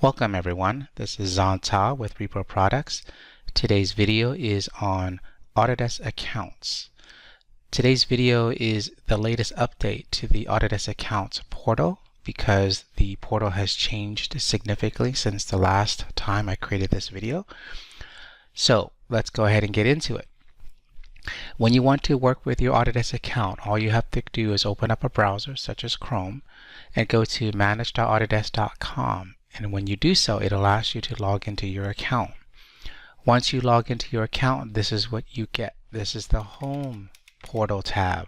Welcome everyone, this is Zanta with Repro Products. Today's video is on Autodesk Accounts. Today's video is the latest update to the Autodesk Accounts portal because the portal has changed significantly since the last time I created this video. So let's go ahead and get into it. When you want to work with your Autodesk account, all you have to do is open up a browser such as Chrome and go to manage.autodesk.com. And when you do so, it allows you to log into your account. Once you log into your account, this is what you get. This is the Home Portal tab.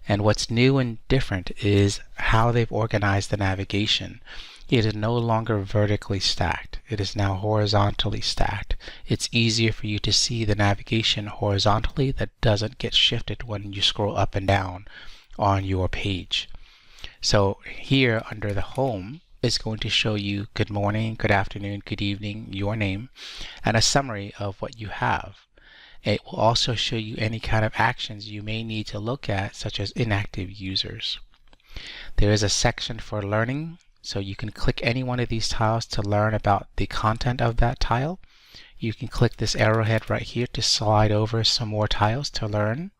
And what's new and different is how they've organized the navigation. It is no longer vertically stacked. It is now horizontally stacked. It's easier for you to see the navigation horizontally that doesn't get shifted when you scroll up and down on your page. So here under the Home, is going to show you good morning, good afternoon, good evening, your name, and a summary of what you have. It will also show you any kind of actions you may need to look at, such as inactive users. There is a section for learning, so you can click any one of these tiles to learn about the content of that tile. You can click this arrowhead right here to slide over some more tiles to learn.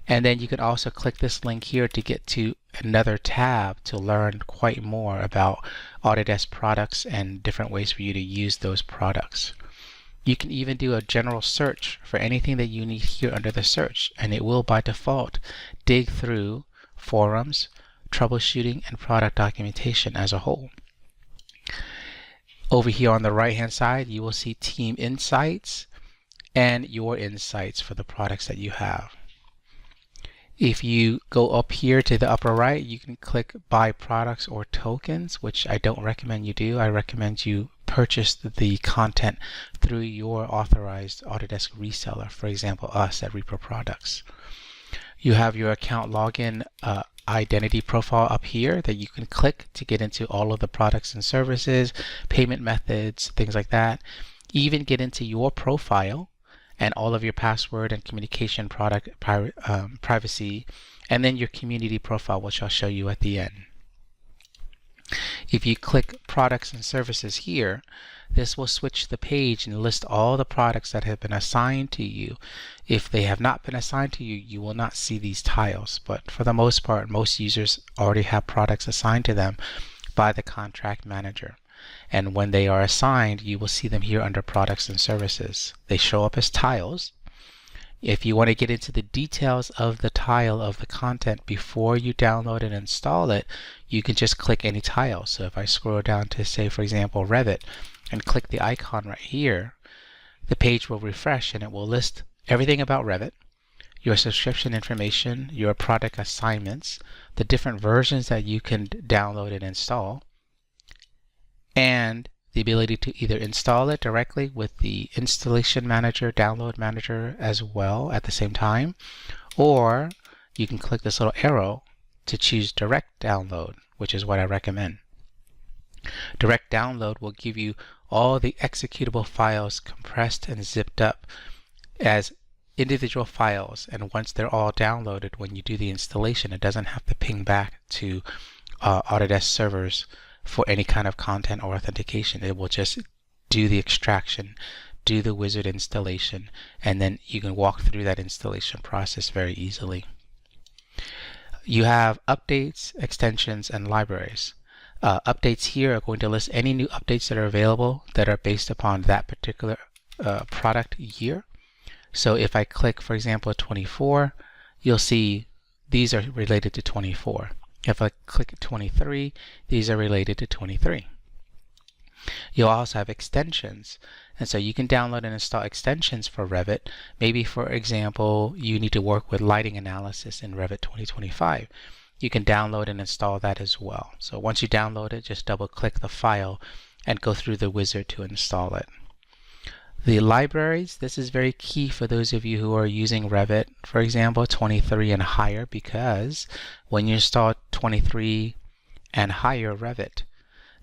And then you can also click this link here to get to another tab to learn quite more about Autodesk products and different ways for you to use those products. You can even do a general search for anything that you need here under the search, and it will by default dig through forums, troubleshooting, and product documentation as a whole. Over here on the right hand side, you will see Team Insights and your insights for the products that you have. If you go up here to the upper right, you can click Buy Products or Tokens, which I don't recommend you do. I recommend you purchase the content through your authorized Autodesk reseller, for example, us at Repro Products. You have your account login identity profile up here that you can click to get into all of the products and services, payment methods, things like that. Even get into your profile and all of your password and communication product privacy, and then your community profile, which I'll show you at the end. If you click products and services here, this will switch the page and list all the products that have been assigned to you. If they have not been assigned to you, you will not see these tiles, but for the most part, most users already have products assigned to them by the contract manager. And when they are assigned, you will see them here under products and services. They show up as tiles. If you want to get into the details of the tile of the content before you download and install it, you can just click any tile. So if I scroll down to, say, for example, Revit, and click the icon right here, the page will refresh and it will list everything about Revit, your subscription information, your product assignments, the different versions that you can download and install, and the ability to either install it directly with the installation manager, download manager as well at the same time, or you can click this little arrow to choose direct download, which is what I recommend. Direct download will give you all the executable files compressed and zipped up as individual files, and once they're all downloaded, when you do the installation, it doesn't have to ping back to Autodesk servers for any kind of content or authentication. It will just do the extraction, do the wizard installation, and then you can walk through that installation process very easily. You have updates, extensions, and libraries. Updates here are going to list any new updates that are available that are based upon that particular product year. So if I click, for example, 24, you'll see these are related to 24. If I click 23, these are related to 23. You'll also have extensions, and so you can download and install extensions for Revit. Maybe, for example, you need to work with lighting analysis in Revit 2025. You can download and install that as well. So once you download it, just double click the file and go through the wizard to install it. The libraries, this is very key for those of you who are using Revit, for example, 23 and higher, because when you install 23 and higher Revit,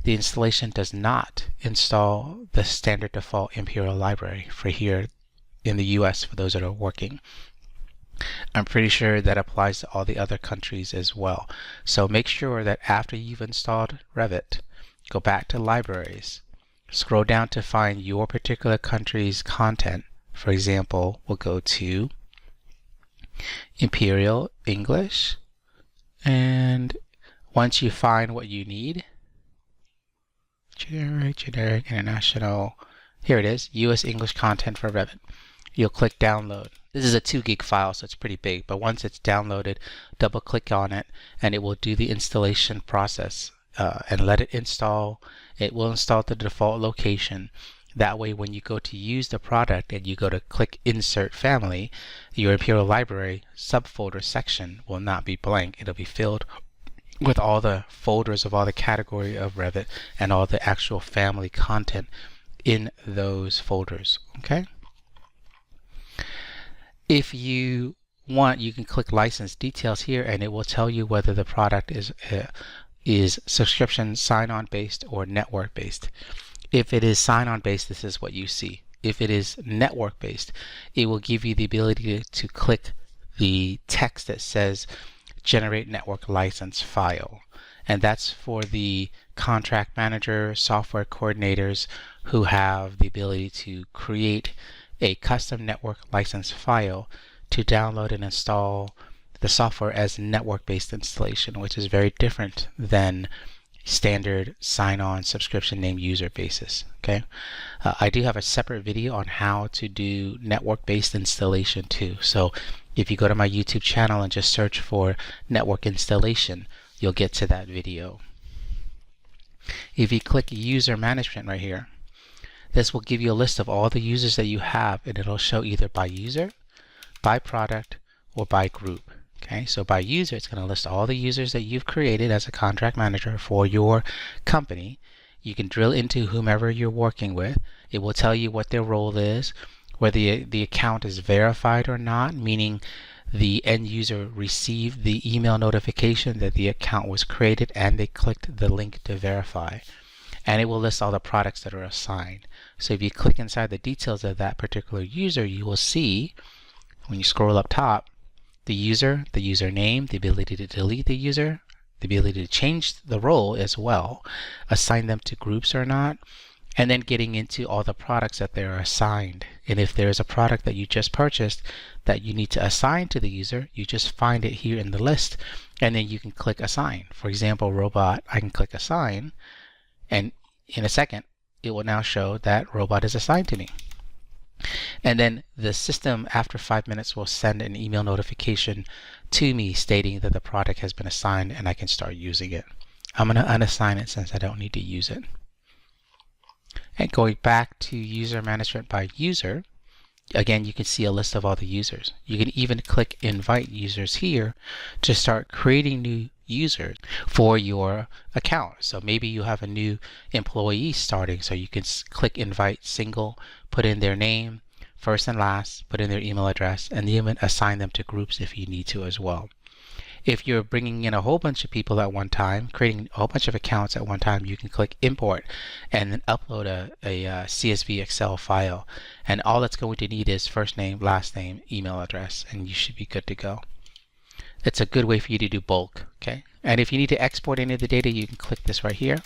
the installation does not install the standard default Imperial library for here in the US for those that are working. I'm pretty sure that applies to all the other countries as well. So make sure that after you've installed Revit, go back to libraries, scroll down to find your particular country's content. For example, we'll go to Imperial English, and once you find what you need, generic, international, here it is, US English content for Revit. You'll click download. This is a 2 gig file, so it's pretty big, but once it's downloaded, double click on it and it will do the installation process and let it install. It will install the default location. That way, when you go to use the product and you go to click Insert Family, your Imperial Library subfolder section will not be blank. It'll be filled with all the folders of all the category of Revit and all the actual family content in those folders. Okay. If you want, you can click License Details here, and it will tell you whether the product is subscription sign-on based or network based. If it is sign-on based, this is what you see. If it is network based, it will give you the ability to click the text that says Generate Network License File. And that's for the contract manager, software coordinators who have the ability to create a custom network license file to download and install the software as network-based installation, which is very different than standard sign-on subscription name user basis. Okay, I do have a separate video on how to do network-based installation too. So if you go to my YouTube channel and just search for network installation, you'll get to that video. If you click user management right here, this will give you a list of all the users that you have, and it'll show either by user, by product, or by group. Okay, so by user, it's going to list all the users that you've created as a contract manager for your company. You can drill into whomever you're working with. It will tell you what their role is, whether the account is verified or not, meaning the end user received the email notification that the account was created and they clicked the link to verify. And it will list all the products that are assigned. So if you click inside the details of that particular user, you will see, when you scroll up top, the user, the username, the ability to delete the user, the ability to change the role as well, assign them to groups or not, and then getting into all the products that they're assigned. And if there's a product that you just purchased that you need to assign to the user, you just find it here in the list, and then you can click Assign. For example, robot, I can click Assign, and in a second, it will now show that robot is assigned to me. And then the system, after 5 minutes, will send an email notification to me stating that the product has been assigned and I can start using it. I'm going to unassign it since I don't need to use it. And going back to user management by user, again, you can see a list of all the users. You can even click Invite Users here to start creating new users for your account. So maybe you have a new employee starting, so you can click Invite Single, put in their name, first and last, put in their email address, and even assign them to groups if you need to as well. If you're bringing in a whole bunch of people at one time, creating a whole bunch of accounts at one time, you can click Import and then upload a CSV Excel file. And all that's going to need is first name, last name, email address, and you should be good to go. It's a good way for you to do bulk. Okay. And if you need to export any of the data, you can click this right here.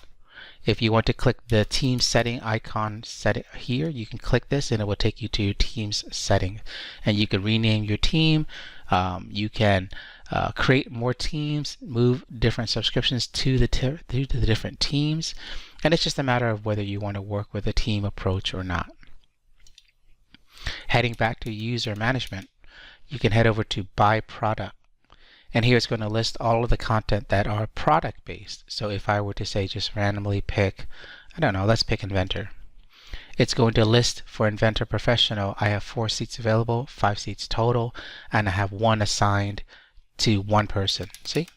If you want to click the team setting icon set it here, you can click this and it will take you to your team's setting. And you can rename your team. You can create more teams, move different subscriptions to the different teams. And it's just a matter of whether you want to work with a team approach or not. Heading back to user management, you can head over to By Product. And here it's going to list all of the content that are product based. So if I were to say just randomly pick, I don't know, let's pick Inventor. It's going to list for Inventor Professional, I have 4 seats available, 5 seats total, and I have 1 assigned to 1 person. See?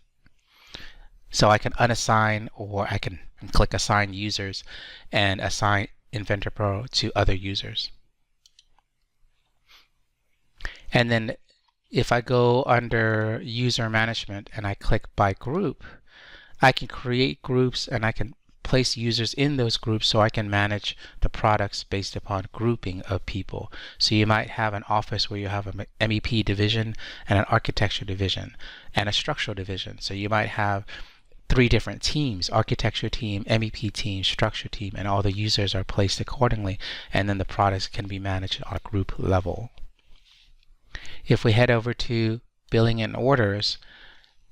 So I can unassign, or I can click Assign Users and assign Inventor Pro to other users. And then if I go under user management and I click by group, I can create groups and I can place users in those groups so I can manage the products based upon grouping of people. So you might have an office where you have an MEP division and an architecture division and a structural division. So you might have 3 different teams: architecture team, MEP team, structure team, and all the users are placed accordingly, and then the products can be managed on a group level. If we head over to billing and orders,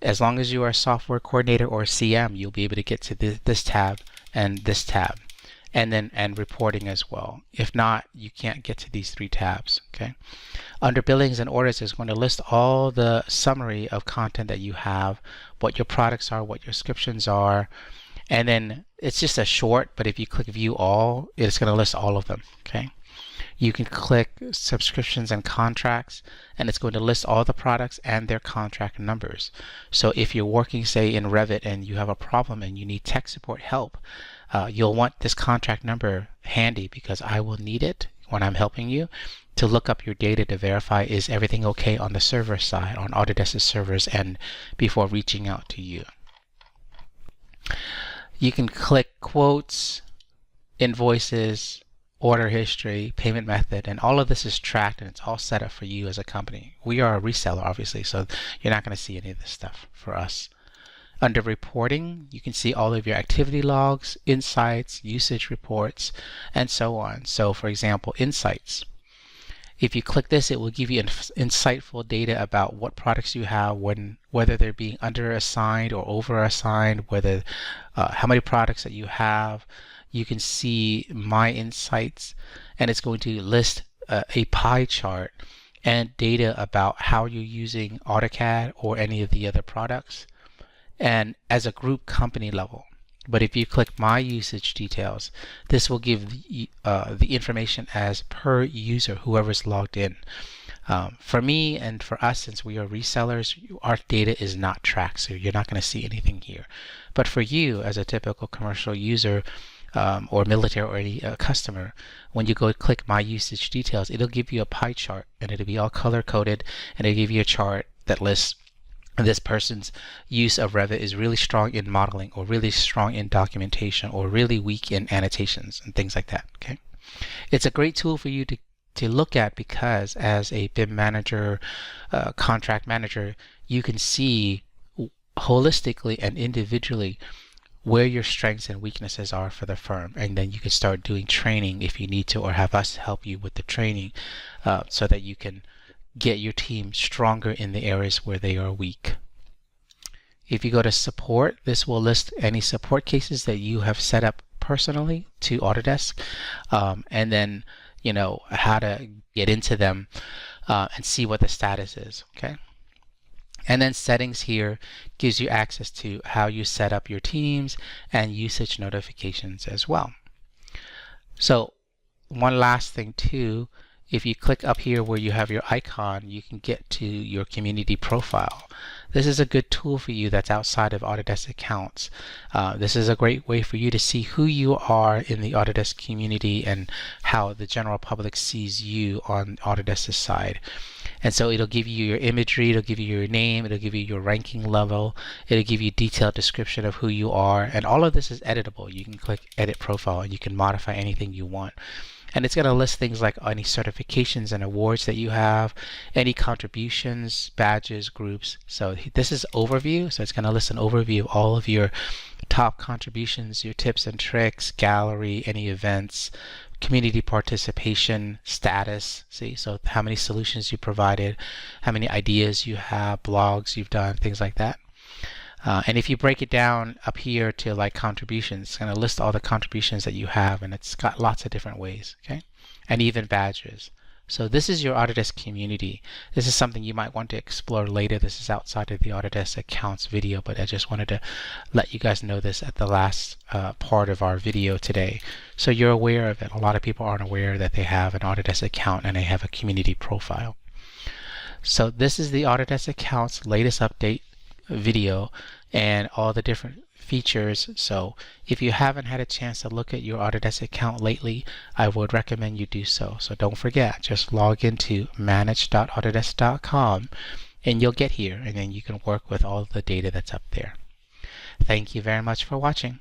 as long as you are a software coordinator or a CM, you'll be able to get to this tab and this tab, and reporting as well. If not, you can't get to these 3 tabs. Okay. Under billings and orders, it's going to list all the summary of content that you have, what your products are, what your subscriptions are, and then it's just a short, but if you click view all, it's going to list all of them. Okay. You can click subscriptions and contracts, and it's going to list all the products and their contract numbers. So if you're working, say, in Revit and you have a problem and you need tech support help, you'll want this contract number handy, because I will need it when I'm helping you to look up your data to verify is everything okay on the server side, on Autodesk's servers, and before reaching out to you. You can click quotes, invoices, order history, payment method, and all of this is tracked and it's all set up for you as a company. We are a reseller, obviously, so you're not going to see any of this stuff for us. Under reporting, you can see all of your activity logs, insights, usage reports, and so on. So for example, insights. If you click this, it will give you insightful data about what products you have, whether they're being under assigned or over assigned, whether how many products that you have. You can see my insights, and it's going to list a pie chart and data about how you're using AutoCAD or any of the other products, and as a group company level. But if you click my usage details, this will give the information as per user, whoever's logged in. For me and for us, since we are resellers, our data is not tracked, so you're not going to see anything here. But for you as a typical commercial user, or military or any customer, when you go click my usage details, it'll give you a pie chart, and it'll be all color coded, and it'll give you a chart that lists this person's use of Revit is really strong in modeling, or really strong in documentation, or really weak in annotations and things like that. Okay, it's a great tool for you to look at, because as a BIM manager, contract manager, you can see holistically and individually where your strengths and weaknesses are for the firm, and then you can start doing training if you need to, or have us help you with the training, so that you can get your team stronger in the areas where they are weak. If you go to support, this will list any support cases that you have set up personally to Autodesk, and then how to get into them and see what the status is. Okay. And then settings here gives you access to how you set up your teams and usage notifications as well. So one last thing too, if you click up here where you have your icon, you can get to your community profile. This is a good tool for you that's outside of Autodesk Accounts. This is a great way for you to see who you are in the Autodesk community and how the general public sees you on Autodesk's side. And so it'll give you your imagery, it'll give you your name, it'll give you your ranking level, it'll give you detailed description of who you are, and all of this is editable. You can click edit profile and you can modify anything you want. And it's going to list things like any certifications and awards that you have, any contributions, badges, groups. So this is overview, so it's going to list an overview of all of your top contributions, your tips and tricks, gallery, any events, community participation, status, see, so how many solutions you provided, how many ideas you have, blogs you've done, things like that. And if you break it down up here to like contributions, it's going to list all the contributions that you have, and it's got lots of different ways, okay? And even badges. So this is your Autodesk community. This is something you might want to explore later. This is outside of the Autodesk Accounts video, but I just wanted to let you guys know this at the last part of our video today. So you're aware of it. A lot of people aren't aware that they have an Autodesk account and they have a community profile. So this is the Autodesk Accounts latest update video and all the different features. So if you haven't had a chance to look at your Autodesk account lately, I would recommend you do so. So don't forget, just log into manage.autodesk.com and you'll get here, and then you can work with all the data that's up there. Thank you very much for watching.